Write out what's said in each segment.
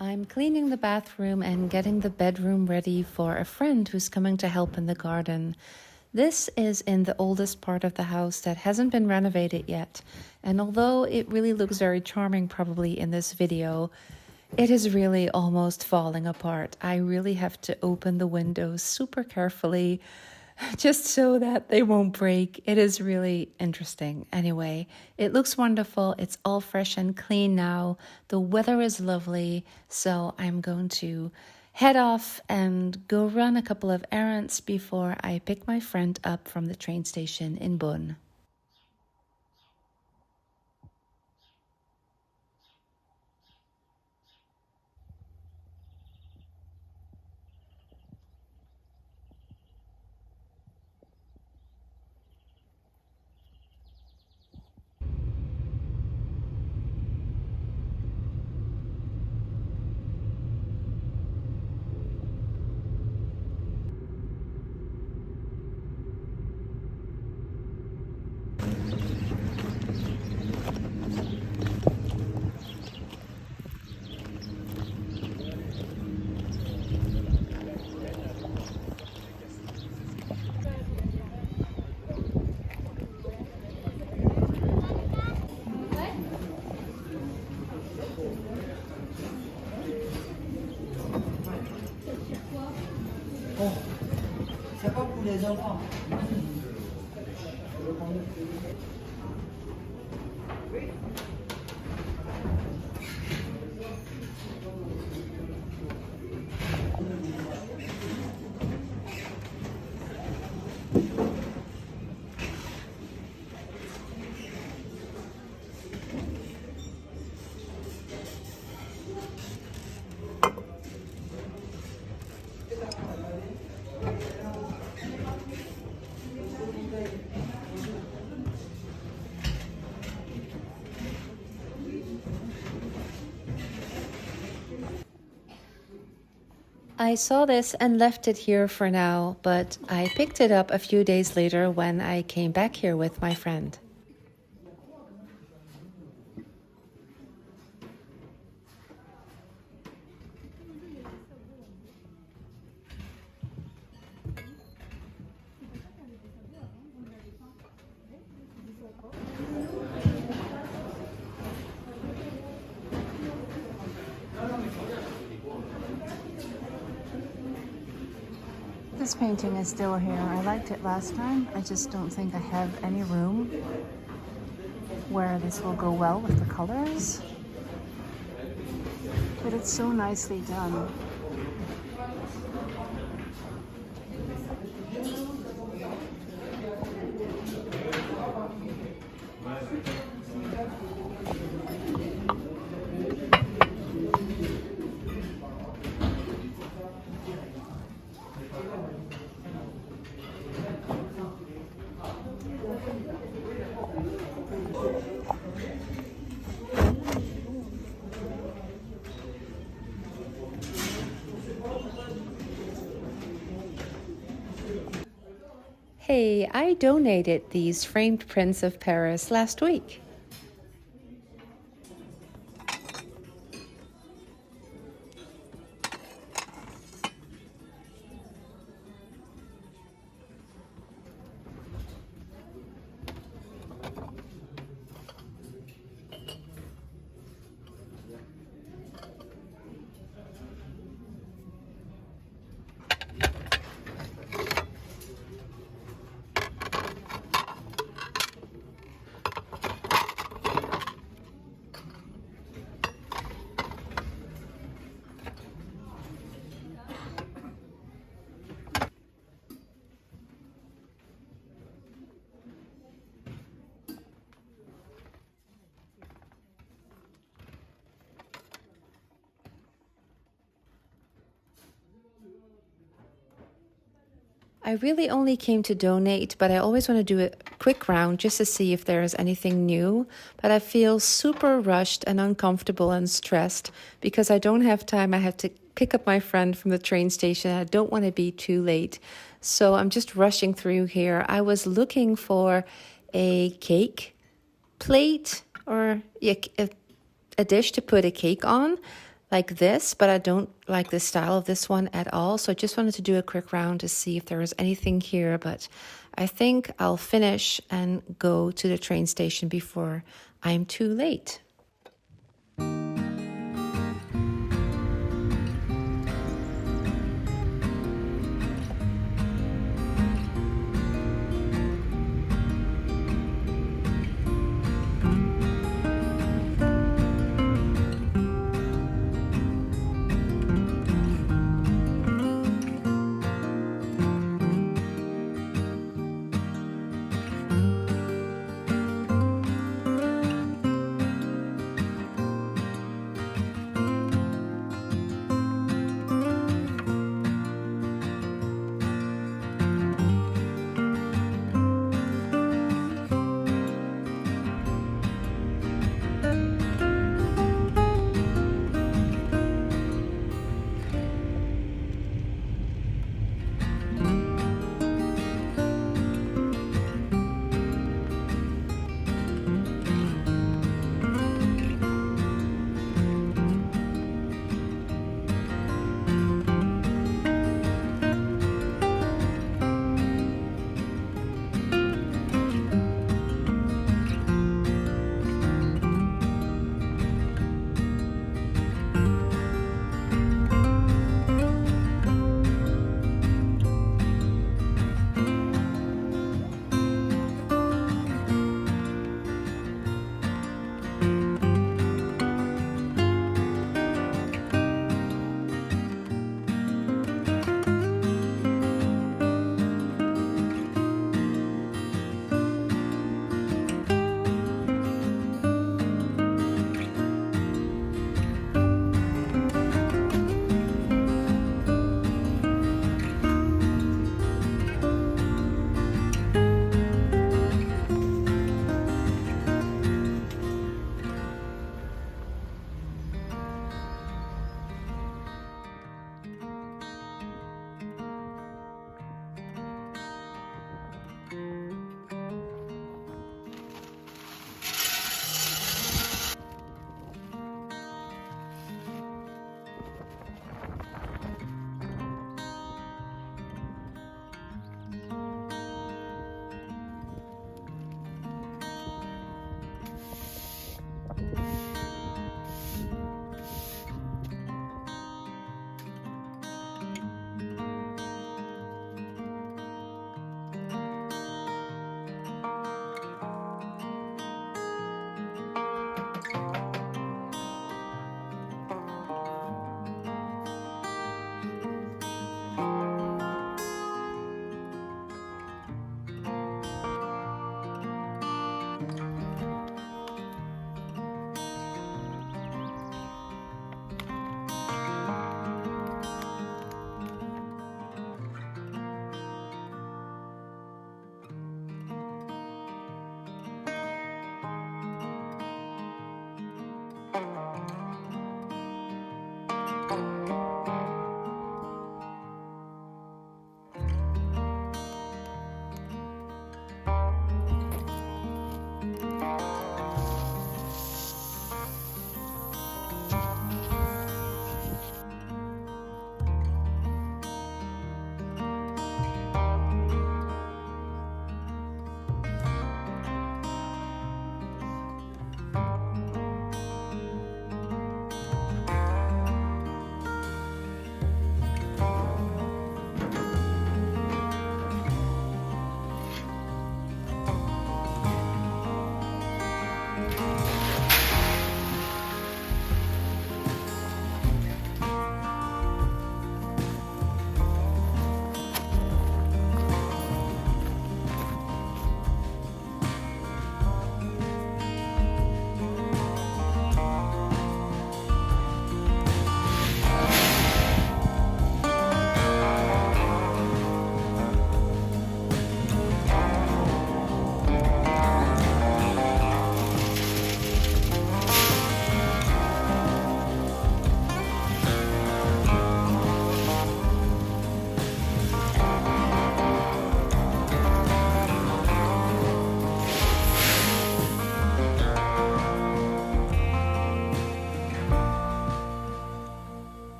I'm cleaning the bathroom and getting the bedroom ready for a friend who's coming to help in the garden. This is in the oldest part of the house that hasn't been renovated yet, and although it really looks very charming probably in this video, it is really almost falling apart. I really have to open the windows super carefully just so that they won't break. It is really interesting. Anyway, it looks wonderful. It's all fresh and clean now. The weather is lovely. So I'm going to head off and go run a couple of errands before I pick my friend up from the train station in Bonn. C'est pas pour les enfants. I saw this and left it here for now, but I picked it up a few days later when I came back here with my friend. This painting is still here. I liked it last time. I just don't think I have any room where this will go well with the colors. But it's so nicely done. Hey, I donated these framed prints of Paris last week. I really only came to donate, but I always want to do a quick round just to see if there is anything new. But I feel super rushed and uncomfortable and stressed because I don't have time. I have to pick up my friend from the train station. I don't want to be too late. So I'm just rushing through here. I was looking for a cake plate or a dish to put a cake on like this, but I don't like the style of this one at all. So I just wanted to do a quick round to see if there was anything here, but I think I'll finish and go to the train station before I'm too late.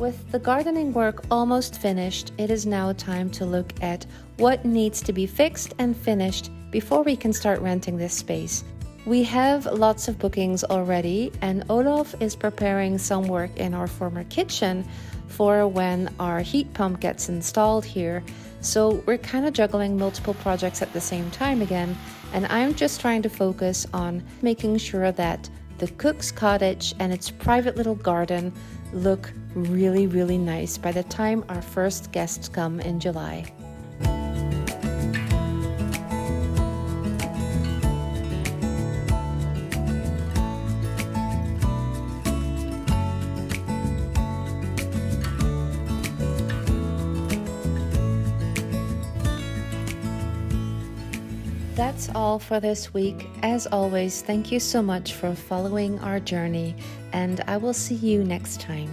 With the gardening work almost finished, it is now time to look at what needs to be fixed and finished before we can start renting this space. We have lots of bookings already, and Olav is preparing some work in our former kitchen for when our heat pump gets installed here. So we're kind of juggling multiple projects at the same time again, and I'm just trying to focus on making sure that the cook's cottage and its private little garden look really, really nice by the time our first guests come in July. That's all for this week. As always, thank you so much for following our journey, and I will see you next time.